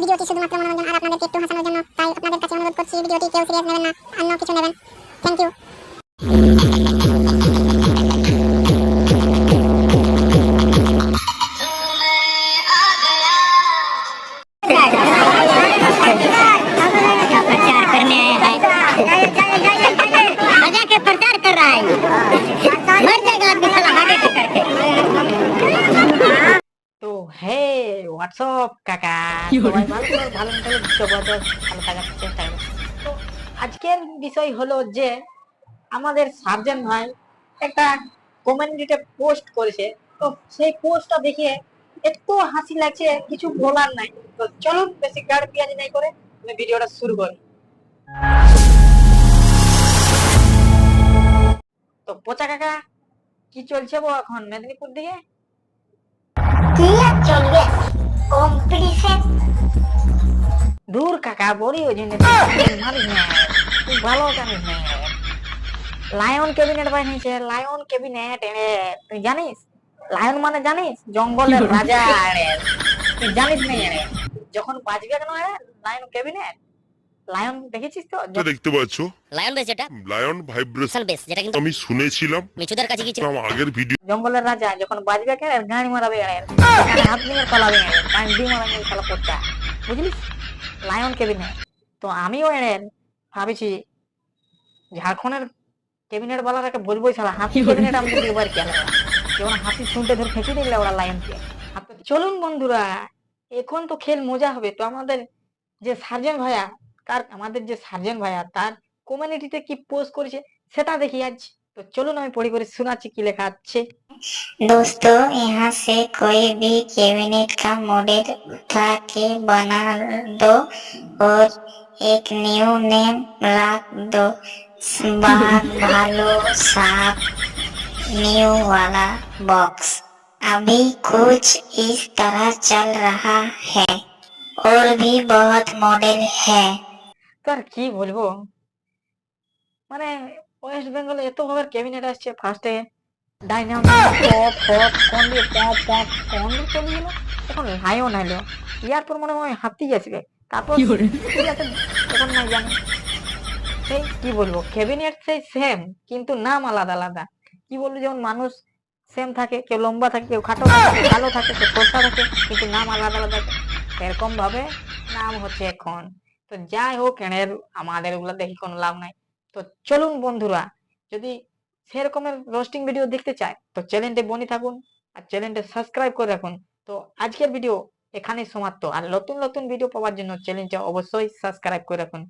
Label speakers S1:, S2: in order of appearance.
S1: ভিডিওটি শুধুমাত্র মনোরঞ্জন আর আপনাদেরকে একটু হাসানোর জন্য, তাই আপনাদের কাছে অনুরোধ করছি ভিডিওটি কেউ সিরিয়াস নেবেন না, অন্য কিছু নেবেন। Thank you.
S2: प्रचार करने आया है, आजा के प्रचार कर रहा है, मर जाएगा आदमी साला हार्ट अटैक करके।
S3: তো হে হোয়াটসঅ্যাপ কাকা, সবাই ভালো ভালো ভালো থাকার চেষ্টা করো। তো আজকের বিষয় হলো যে আমাদের সার্জেন ভাই একটা কমিউনিটিতে পোস্ট করেছে। তো সেই পোস্টটা দেখে এত হাসি লাগছে, কিছু বলার নাই। তো চলুন বেশি গাড় পেঁয়াজি নাই করে আমি ভিডিওটা শুরু করি। তো পচা কাকা, কি চলছে গো এখন মেদিনীপুর দিকে?
S2: চলবে কম্পিটিশন।
S3: দূর কাকা, বড়ি ওই জন্য মারিস না, তুই ভালো জানিস না। লায়ন ক্যাবিনেট বানিয়েছে, লায়ন ক্যাবিনেট। তুই জানিস লায়ন মানে জানিস? জঙ্গলের রাজা। তুই জানিস না? যখন বাজবে কেন লায়ন ক্যাবিনেট, লায়ন দেখেছিস তো?
S4: তো দেখতে পাচ্ছ
S2: লায়ন বেস যেটা
S4: লায়ন ভাইব্রেশন
S2: বেস, যেটা কিন্তু
S4: আমি শুনেছিলাম
S2: মিচুদার কাছে গিয়েছিল।
S4: আগের ভিডিও
S3: জঙ্গলের রাজা যখন বাজবে কেন গাড়ি মারাবে, হাত নিয়ে পালাবে, কান দিয়ে মারাবে শালা পচা, বুঝলিস? Lion cabinet. তো আমিও ভাবিছি ঝাড়খণ্ডের ক্যাবিনেট বালাটাকে বলবোই শালা হাতি ক্যাবিনেট আমাদের এবার কেন, যেমন হাতি শুনতে ধরে ফেঁকে দিলে ওরা লায়নকে। চলুন বন্ধুরা, এখন তো খেল মজা হবে। তো আমাদের যে সার্জেন ভাইয়া, আমাদের যে সার্জেন ভাইয়া তার কমিউনিটিতে কি পোস্ট করেছে সেটা দেখি আজ। তো চলুন আমি পড়ি করে শোনাচ্ছি কি লেখা আছে।
S5: दोस्तों, यहाँ से कोई भी कैबिनेट का मॉडल उठा के बना दो और एक न्यू नेम रख दो। बाघ, भालू, सांप, न्यू वाला बॉक्स। अभी कुछ इस तरह चल रहा है और भी बहुत मॉडल है।
S3: তো আর কি বলবো, মানে ওয়েস্ট বেঙ্গলে এত ভাবে ক্যাবিনেট আসছে। ফার্স্টে ডাইনামিক পপ পপ কোন দিয়ে পপ পপ কোন দিয়ে চলে গেল, এখন লায়ন এলো, ইয়ারপর মনে হয় হাতি আসবে, তারপর এখন নাই জানি। সেই কি বলবো, ক্যাবিনেট সেই সেম কিন্তু নাম আলাদা আলাদা। কি বলবো, যেমন মানুষ সেম থাকে, কেউ লম্বা থাকে, কেউ খাটো থাকে, কেউ কালো থাকে, কেউ ফর্সা থাকে, কিন্তু নাম আলাদা আলাদা থাকে। এরকম ভাবে নাম হচ্ছে এখন। তো যাই হোক, আমাদের ওগুলো দেখি কোনো লাভ নাই। তো চলুন বন্ধুরা, যদি সেরকমের রোস্টিং ভিডিও দেখতে চায় তো চ্যানেলটি বনি থাকুন আর চ্যানেলটি সাবস্ক্রাইব করে রাখুন। তো আজকের ভিডিও এখানেই সমাপ্ত। আর নতুন নতুন ভিডিও পাওয়ার জন্য চ্যানেলটা অবশ্যই সাবস্ক্রাইব করে রাখুন।